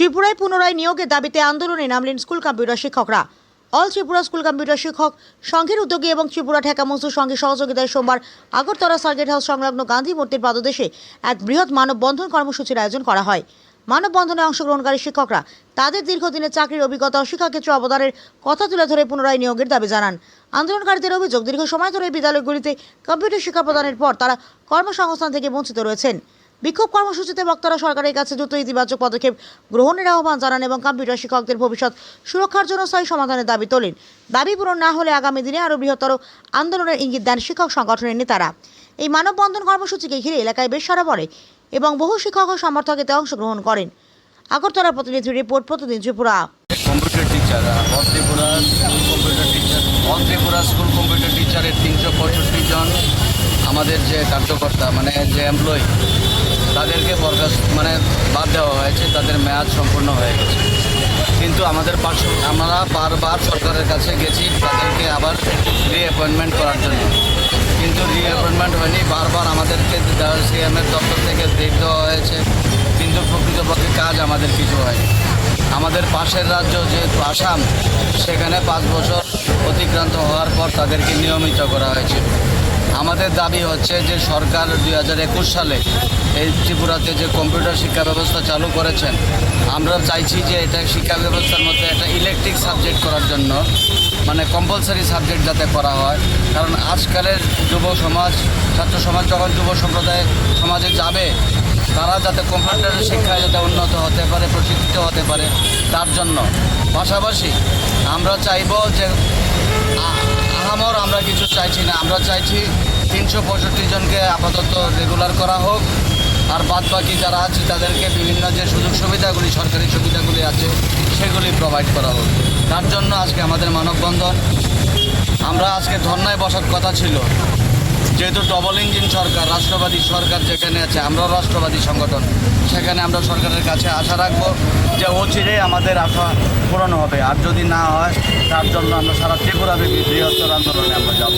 ত্রিপুরায় পুনরায় নিয়োগের দাবিতে আন্দোলনে নামলেন স্কুল কম্পিউটার শিক্ষকরা। অল ত্রিপুরা স্কুল কম্পিউটার শিক্ষক সংঘের উদ্যোগে এবং ত্রিপুরা ঠেকা মজদুর সংঘের সহযোগিতায় সোমবার আগরতলা সার্কিট হাউস সংলগ্ন গান্ধী মূর্তির পাদদেশে এক বৃহৎ মানববন্ধন কর্মসূচির আয়োজন করা হয়। মানববন্ধনে অংশগ্রহণকারী শিক্ষকরা তাদের দীর্ঘদিনের চাকরির অভিজ্ঞতা ও শিক্ষাক্ষেত্রে অবদানের কথা তুলে ধরে পুনরায় নিয়োগের দাবি জানান। আন্দোলনকারীদের অভিযোগ, দীর্ঘ সময় ধরে বিদ্যালয়গুলিতে কম্পিউটার শিক্ষা প্রদানের পর তারা কর্মসংস্থান থেকে বঞ্চিত রয়েছেন। বিক্ষোভ কর্মসূচিতে বক্তারা সরকারের কাছে দ্রুত ইতিবাচক পদক্ষেপ গ্রহণের আহ্বান জানান এবং কম্পিউটার শিক্ষকদের ভবিষ্যৎ সুরক্ষার জন্য স্থায়ী সমাধানের দাবি তোলেন। দাবি পূরণ না হলে আগামী দিনে আরও বৃহত্তর আন্দোলনের ইঙ্গিত দেন শিক্ষক সংগঠনের নেতারা। এই মানববন্ধন কর্মসূচিকে ঘিরে এলাকায় বেশ সাড়া পড়ে এবং বহু শিক্ষক ও সমর্থক এতে অংশগ্রহণ করেন। আগরতলা প্রতিনিধি রিপোর্ট, প্রতিদিন Tripura. Computer teacher all Tripura school computer টিচারের 365 জন আমাদের যে কার্যকর্তা যে এমপ্লয়ি তাদেরকে বাদ দেওয়া হয়েছে, তাদের মেয়াদ সম্পূর্ণ হয়ে গেছে। কিন্তু আমরা বারবার সরকারের কাছে গেছি তাদেরকে আবার রিঅ্যাপয়েন্টমেন্ট করার জন্য, কিন্তু রিঅ্যাপয়েন্টমেন্ট হয়নি। বারবার আমাদেরকে সিএমের দপ্তর থেকে ডেট দেওয়া হয়েছে, কিন্তু প্রকৃতপক্ষে কাজ আমাদের কিছু হয়নি। আমাদের পাশের রাজ্য যেহেতু আসাম, সেখানে 5 বছর অতিক্রান্ত হওয়ার পর তাদেরকে নিয়মিত করা হয়েছে। আমাদের দাবি হচ্ছে যে সরকার 2021 সালে এই ত্রিপুরাতে যে কম্পিউটার শিক্ষা ব্যবস্থা চালু করেছেন, আমরা চাইছি যে এটা শিক্ষা ব্যবস্থার মধ্যে একটা ইলেকট্রিক সাবজেক্ট করার জন্য, কম্পালসারি সাবজেক্ট যাতে করা হয়। কারণ আজকালের যুব সমাজ, ছাত্র সমাজ যখন যুব সম্প্রদায় সমাজে যাবে, তারা যাতে কম্পিউটারের শিক্ষায় যাতে উন্নত হতে পারে, প্রশিক্ষিত হতে পারে, তার জন্য। পাশাপাশি আমরা চাইব যে আহামর আমরা কিছু চাইছি না, আমরা চাইছি 365 জনকে আপাতত রেগুলার করা হোক, আর বাদ বাকি যারা আছে তাদেরকে বিভিন্ন যে সুযোগ সুবিধাগুলি, সরকারি সুবিধাগুলি আছে, সেগুলি প্রোভাইড করা হোক। তার জন্য আজকে আমাদের মানববন্ধন। আমরা আজকে ধর্নায় বসার কথা ছিল, যেহেতু ডবল ইঞ্জিন সরকার, রাষ্ট্রবাদী সরকার যেখানে আছে, আমরাও রাষ্ট্রবাদী সংগঠন, সেখানে আমরা সরকারের কাছে আশা রাখবো যে অচিরেই আমাদের আশা পূরণ হবে। আর যদি না হয়, তার জন্য আমরা সারা ত্রিপুরাব্যাপী বৃহত্তর আন্দোলনে আমরা যাব।